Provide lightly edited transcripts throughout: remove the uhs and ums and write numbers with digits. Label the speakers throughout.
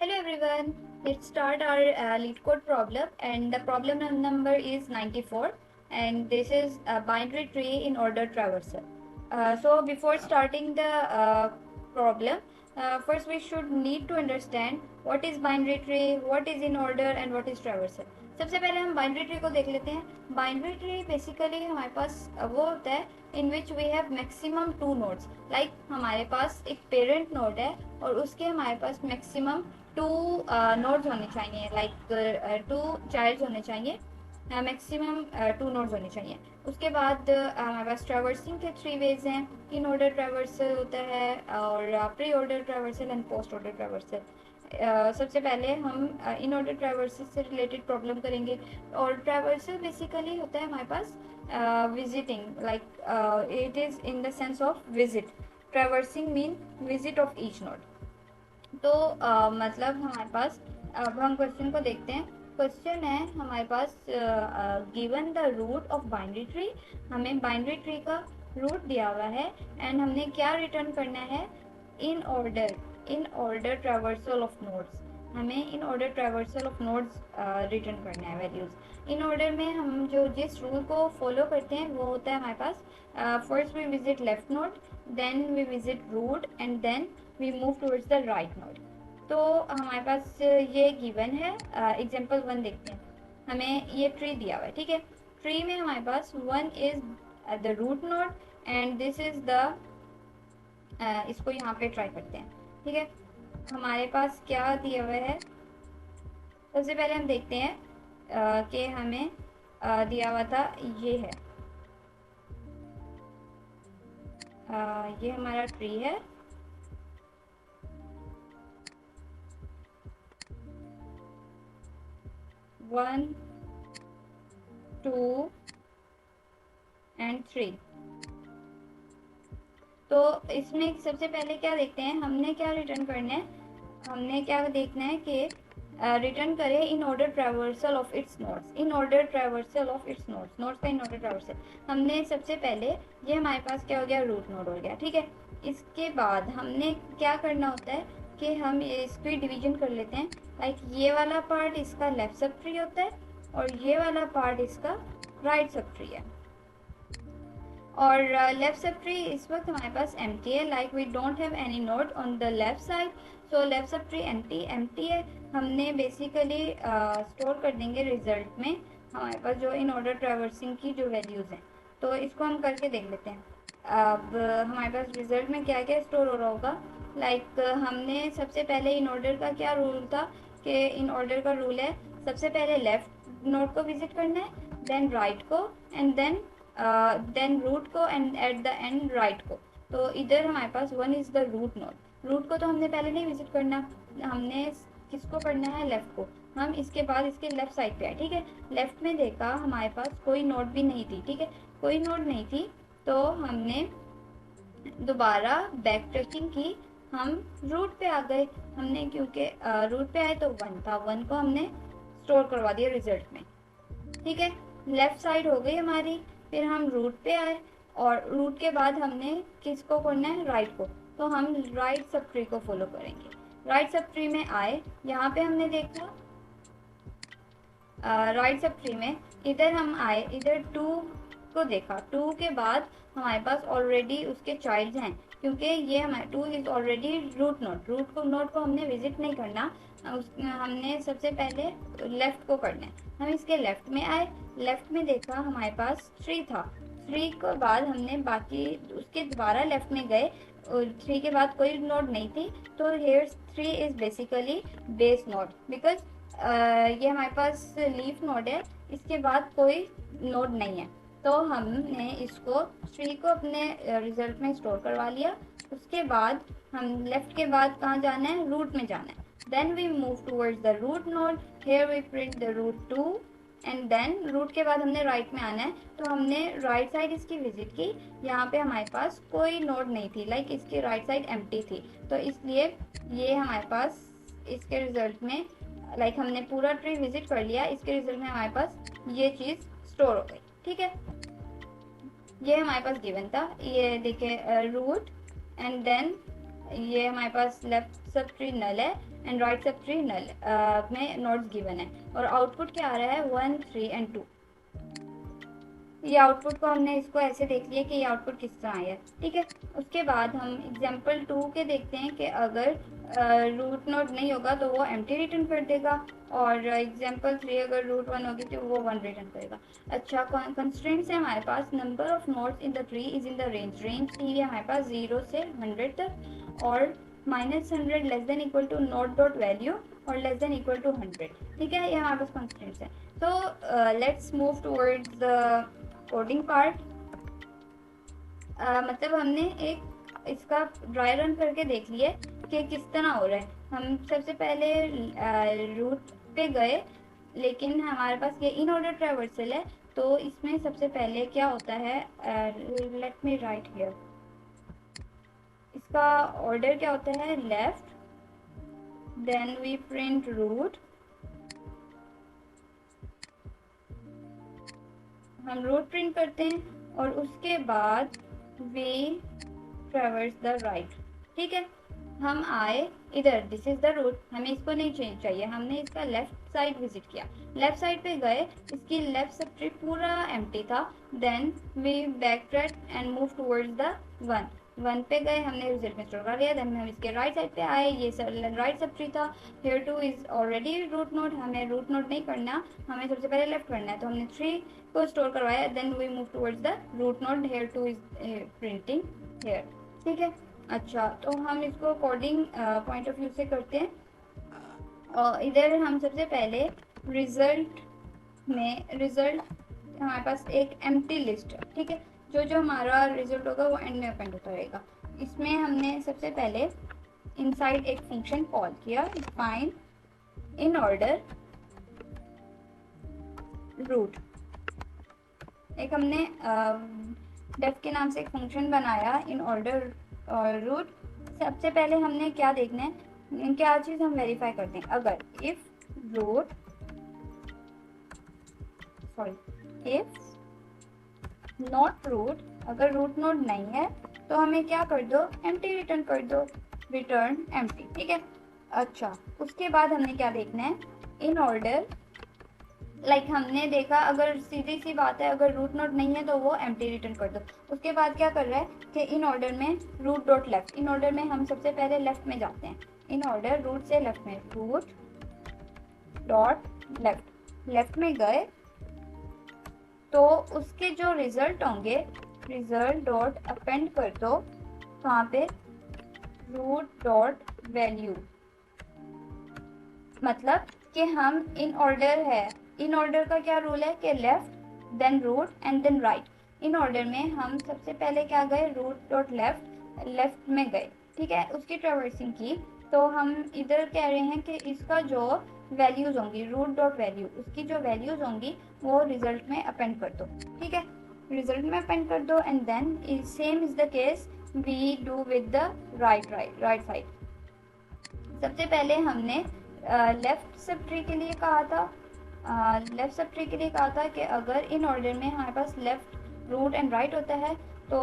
Speaker 1: Hello everyone, let's start our lead code problem, and the problem number is 94, and this is a binary tree in order traversal. So before starting the problem, first we should need to understand what is binary tree, what is in order and what is traversal. सबसे पहले हम binary tree को देख लेते हैं। Binary tree basically हमारे पास वो होता है in which we have maximum 2 nodes. Like हमारे पास एक पेरेंट नोड है और उसके हमारे पास मैक्सिमम 2 नोड्स होने चाहिए, लाइक 2 चाइल्ड्स होने चाहिए, मैक्सिमम 2 नोड्स होने चाहिए। उसके बाद हमारे पास ट्रैवर्सिंग के 3 वेज हैं। इन ऑर्डर ट्रैवर्सल होता है और pre order traversal and post order traversal. सबसे पहले हम इन ऑर्डर ट्रैवर्सल से रिलेटेड प्रॉब्लम करेंगे। और ट्रैवर्सल बेसिकली होता है हमारे पास visiting, like it is in the sense of visit. Traversing mean visit of each node. तो मतलब हमारे पास, अब हम क्वेश्चन को देखते हैं। क्वेश्चन है हमारे पास given the root of binary tree. हमें बाइनरी ट्री का रूट दिया हुआ है एंड हमने क्या रिटर्न करना है, in order traversal of nodes. हमें in order traversal of nodes return करना है वैल्यूज। इन ऑर्डर में हम जो जिस रूल को फॉलो करते हैं वो होता है हमारे पास, first we visit left node, then we visit root and then we move towards the right node. तो हमारे पास ये गिवन है। एग्जांपल 1 देखते हैं। हमें ये ट्री दिया हुआ है, ठीक है। ट्री में हमारे पास 1 is the root node and this is the, इसको यहाँ पे ट्राई करते हैं, ठीक है। हमारे पास क्या दिया हुआ है, सबसे पहले हम देखते हैं कि हमें दिया हुआ था ये है, ये हमारा ट्री है। One, two and three. तो इसमें सबसे पहले क्या देखते हैं, हमने क्या रिटर्न करना है, हमने क्या देखना है कि रिटर्न करें इन order traversal of its nodes. In order traversal of its nodes, nodes का इन ऑर्डर ट्रैवर्सल। हमने सबसे पहले, ये हमारे पास क्या हो गया, रूट नोड हो गया, ठीक है। इसके बाद हमने क्या करना होता है कि हम इसकी डिवीजन कर लेते हैं। लाइक ये वाला पार्ट इसका लेफ्ट सब ट्री होता है और ये वाला पार्ट इसका राइट सब ट्री है। और लेफ्ट सब ट्री इस वक्त हमारे पास एम्प्टी है, like we don't have any node on the left side, so left sub tree empty है। हमने बेसिकली स्टोर कर देंगे रिजल्ट में हमारे पास जो इन ऑर्डर ट्रैवर्सिंग की जो वैल्यूज़ हैं। तो इसको हम करके देख लेते हैं। अब हमारे पास रिजल्ट में क्या क्या स्टोर हो रहा होगा, लाइक हमने सबसे पहले इन ऑर्डर का क्या रूल था कि इन ऑर्डर का रूल है सबसे पहले लेफ्ट नोड को विजिट करना है, देन राइट को एंड देन रूट को and at the end right को। तो इधर हमारे पास 1 is the root node. Root को तो हमने पहले नहीं विजिट करना, हमने किसको करना है, लेफ्ट को। हम इसके बाद इसके लेफ्ट साइड पे आए, ठीक है। लेफ्ट में देखा हमारे पास कोई नोड भी नहीं थी, ठीक है, कोई नोड नहीं थी। तो हमने दोबारा बैक ट्रैकिंग की, हम रूट पे आ गए। हमने क्योंकि रूट पे आए तो 1 था, 1 को हमने स्टोर करवा दिया रिजल्ट में, ठीक है। लेफ्ट साइड हो गई हमारी। फिर हम रूट पे आए और रूट के बाद हमने किसको करना है, राइट को। तो हम राइट सब ट्री को फॉलो करेंगे। राइट सब ट्री में आए, यहाँ पे हमने देखा राइट सब ट्री में, इधर हम आए, इधर 2 को देखा। 2 के बाद हमारे पास ऑलरेडी उसके चाइल्ड्स हैं, क्योंकि ये हमारे 2 इज ऑलरेडी रूट नोड को हमने विजिट नहीं करना। हमने सबसे पहले लेफ्ट को करना है। हम इसके लेफ्ट में आए, लेफ्ट में देखा हमारे पास 3 था। 3 के बाद हमने बाकी उसके दोबारा लेफ्ट में गए, 3 के बाद कोई नोड नहीं थी। तो here 3 is basically base node, because ये हमारे पास लीफ नोड है, इसके बाद कोई नोड नहीं है। तो हमने इसको 3 को अपने रिजल्ट में स्टोर करवा लिया। उसके बाद हम लेफ्ट के बाद कहाँ जाना है, रूट में जाना है। Then we move towards the root node, here we print the root 2 and then root के बाद हमने राइट में आना है। तो हमने राइट साइड इसकी विजिट की, यहाँ पे हमारे पास कोई नोड नहीं थी, लाइक इसकी राइट साइड एम्प्टी थी। तो इसलिए ये हमारे पास इसके रिजल्ट में, लाइक हमने पूरा ट्री विजिट कर लिया, इसके रिजल्ट में हमारे पास ये चीज़ स्टोर हो गई, ठीक है। ये हमारे पास गिवन था, ये देखिए रूट एंड देन ये हमारे पास लेफ्ट सब ट्री नल है एंड राइट सब ट्री नल में नोड्स गिवन है, और आउटपुट क्या आ रहा है 1 3 एंड 2। ये आउटपुट को हमने इसको ऐसे देख लिया कि ये आउटपुट किस तरह आया है, ठीक है। उसके बाद हम एग्जांपल 2 के देखते हैं कि अगर रूट नोड नहीं होगा तो वो एम्प्टी रिटर्न कर देगा, और एग्जांपल 3 अगर रूट 1 होगी तो वो 1 रिटर्न करेगा। अच्छा, कंस्ट्रेंट्स है हमारे पास, number of nodes in the tree is in the range दी है हमारे पास 0 से 100 तक, और -100 less than equal to node dot value और लेस देन इक्वल टू 100, ठीक है। ये हमारे पास कंस्ट्रेंट्स है। तो let's move towards the coding part. मतलब हमने एक इसका ड्राई रन करके देख लिए कि किस तरह हो रहा है। हम सबसे पहले रूट पे गए, लेकिन हमारे पास ये इन ऑर्डर ट्रैवर्सल है, तो इसमें सबसे पहले क्या होता है, लेट मी राइट हियर, इसका ऑर्डर क्या होता है, left, then we print root, हम रूट प्रिंट करते हैं, और उसके बाद वी ट्रेवर्स द राइट, ठीक है। हम आए इधर, दिस इज द रूट, हमें इसको नहीं चेंज चाहिए, हमने इसका लेफ्ट साइड विजिट किया, लेफ्ट साइड पे गए, इसकी लेफ्ट सब ट्री पूरा एम्प्टी था, then we back track and move towards the 1 पे गए, हमने रिजल्ट में स्टोर कर लिया, देन हम इसके राइट साइड पे आए, ये राइट सब ट्री था, here 2 is already root node, हमें रूट नोड नहीं करना, हमें सबसे पहले लेफ्ट करना है, तो हमने 3 को स्टोर करवाया, then we move towards the root node, here 2 is printing here, ठीक है। अच्छा, तो हम इसको कोडिंग पॉइंट ऑफ व्यू से करते हैं, और इधर हम सबसे पहले रिजल्ट हमारे पास एक एम्प्टी लिस्ट है, ठीक है। जो जो हमारा रिजल्ट होगा वो एंड में अपेंड होता रहेगा। इसमें हमने सबसे पहले इनसाइड एक फंक्शन कॉल किया, फाइंड इन ऑर्डर रूट, एक हमने डेफ के नाम से एक फंक्शन बनाया इन ऑर्डर रूट। सबसे पहले हमने क्या देखना है, क्या चीज हम वेरीफाई करते हैं, अगर इफ नॉट रूट, अगर रूट नोड नहीं है तो हमें क्या कर दो, एम्प्टी रिटर्न कर दो, रिटर्न एम्प्टी, ठीक है। अच्छा, उसके बाद हमने क्या देखना है, इन ऑर्डर, लाइक हमने देखा अगर सीधी सी बात है अगर रूट नोड नहीं है तो वो एम्प्टी रिटर्न कर दो। उसके बाद क्या कर रहा है कि इन ऑर्डर में root dot left, in order में हम सबसे पहले लेफ्ट में जाते हैं, इन ऑर्डर रूट से लेफ्ट में, रूट डॉट लेफ्ट, लेफ्ट में गए तो उसके जो रिजल्ट होंगे, रिजल्ट डॉट अपेंड कर दो वहाँ पे रूट डॉट वैल्यू, मतलब कि हम इन ऑर्डर है, इन ऑर्डर का क्या रूल है कि left then root and then right, in order में हम सबसे पहले क्या गए, रूट डॉट लेफ्ट, लेफ्ट में गए, ठीक है, उसकी ट्रैवर्सिंग की, तो हम इधर कह रहे हैं कि इसका जो वैल्यूज होंगी, रूट डॉट वैल्यू, उसकी जो वैल्यूज होंगी वो रिजल्ट में अपेंड कर दो, ठीक है, रिजल्ट में अपेंड कर दो, and then same is the case we do with the right side. सबसे पहले हमने लेफ्ट सब ट्री के लिए कहा था, लेफ्ट सब ट्री के लिए कहा था कि अगर इन ऑर्डर में हमारे पास लेफ्ट रूट एंड राइट होता है तो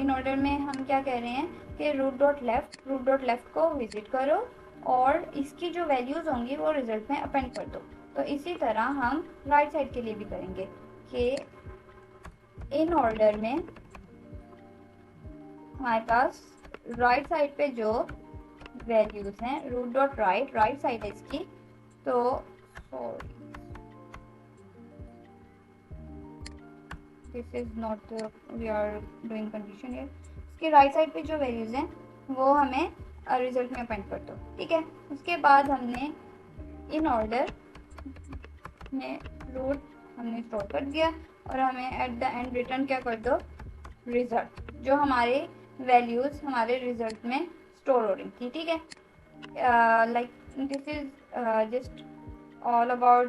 Speaker 1: इन ऑर्डर में हम क्या कह रहे हैं कि रूट डॉट लेफ्ट को विजिट करो और इसकी जो वैल्यूज होंगी वो रिजल्ट में अपेंड कर दो। तो इसी तरह हम राइट साइड के लिए भी करेंगे कि इन ऑर्डर में हमारे पास राइट साइड पे जो वैल्यूज हैं, रूट डॉट राइट साइड है इसकी, तो sorry this is not we are doing condition here, इसके राइट साइड पे जो वैल्यूज हैं वो हमें रिजल्ट में अपेंड कर दो, ठीक है। उसके बाद हमने इन ऑर्डर में रूट हमने स्टोर कर दिया और हमें एट द एंड रिटर्न क्या कर दो, रिजल्ट, जो हमारे वैल्यूज हमारे रिजल्ट में स्टोर हो रही थी, ठीक है। Like this is just all about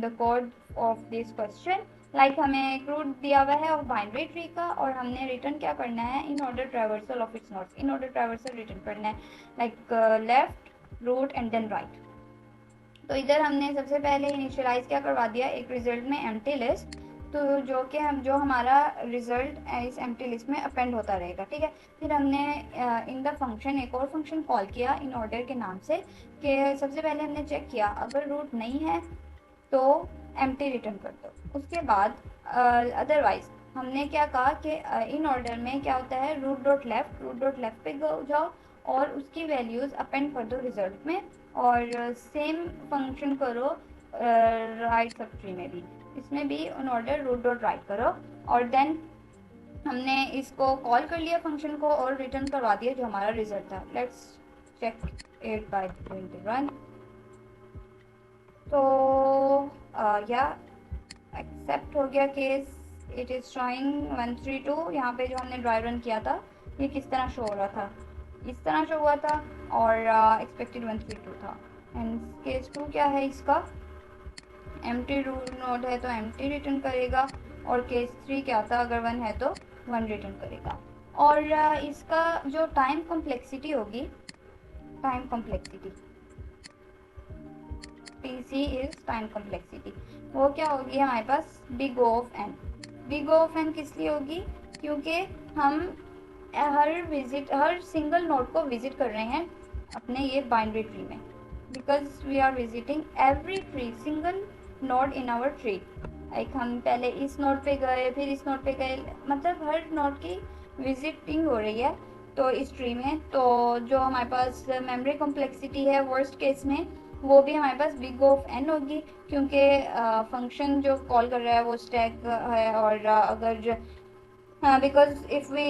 Speaker 1: the code of this question. Like हमें एक रूट दिया हुआ है ऑफ बाइनरी ट्री का और हमने रिटर्न क्या करना है, in order traversal of its nodes, in order traversal return करना है, like left root and then right. तो इधर हमने सबसे पहले इनिशियलाइज क्या करवा दिया, एक रिजल्ट में एम्प्टी लिस्ट, तो जो हमारा रिजल्ट इस एम्प्टी लिस्ट में अपेंड होता रहेगा, ठीक है। फिर हमने इन द फंक्शन एक और फंक्शन कॉल किया इन ऑर्डर के नाम से, कि सबसे पहले हमने चेक किया अगर रूट नहीं है तो एम्प्टी रिटर्न कर दो। उसके बाद अदरवाइज हमने क्या कहा कि इन ऑर्डर में क्या होता है, रूट डॉट लेफ्ट पे जाओ और उसकी वैल्यूज अपेंड कर दो रिजल्ट में, और सेम फंक्शन करो राइट सब ट्री में भी, इसमें भी on order root dot right करो। और देन हमने इसको कॉल कर लिया फंक्शन को और रिटर्न करवा दिया जो हमारा रिजल्ट था। Let's check it by doing run. तो या एक्सेप्ट हो गया केस, इट इज शोइंग 132। यहाँ पे जो हमने ड्राई रन किया था ये किस तरह शो हो रहा था, इस तरह शो हुआ था, और एक्सपेक्टेड 132 था। एंड केस 2 क्या है इसका, एम्प्टी रूट नोड है तो एम्प्टी रिटर्न करेगा, और केस 3 क्या था, अगर 1 है तो 1 रिटर्न करेगा। और इसका जो टाइम कॉम्प्लेक्सिटी होगी, time complexity TC is time complexity, वो क्या होगी हमारे पास, big O of n। Big O of n किस लिए होगी, क्योंकि हम हर सिंगल नोड को विजिट कर रहे हैं अपने ये बाइनरी ट्री में, because we are visiting every tree single node in our tree. Like हम पहले इस नोड पे गए फिर इस नोड पे गए, मतलब हर नोड की विजिटिंग हो रही है तो इस ट्री में। तो जो हमारे पास मेमोरी कॉम्प्लेक्सिटी है वर्स्ट केस में, वो भी हमारे पास बिग ऑफ n होगी, क्योंकि फंक्शन जो कॉल कर रहा है वो स्टैक है, और अगर because if we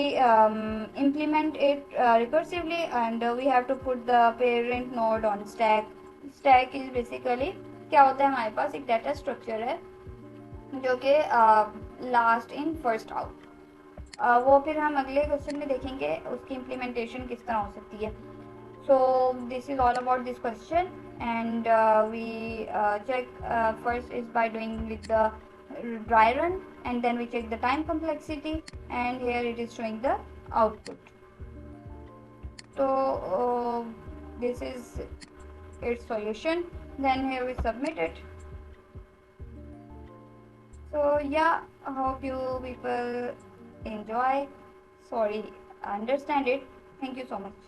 Speaker 1: implement it recursively and we have to put the parent node on stack is basically क्या होता है, हमारे पास एक डाटा स्ट्रक्चर है जो कि लास्ट इन फर्स्ट आउट, वो फिर हम अगले क्वेश्चन में देखेंगे उसकी इम्प्लीमेंटेशन किस तरह हो सकती है। So this is all about this question, and we check first is by doing with the dry run, and then we check the time complexity, and here it is showing the output. So this is its solution, then here we submit it. So yeah, I hope you people enjoy, sorry, understand it. Thank you so much.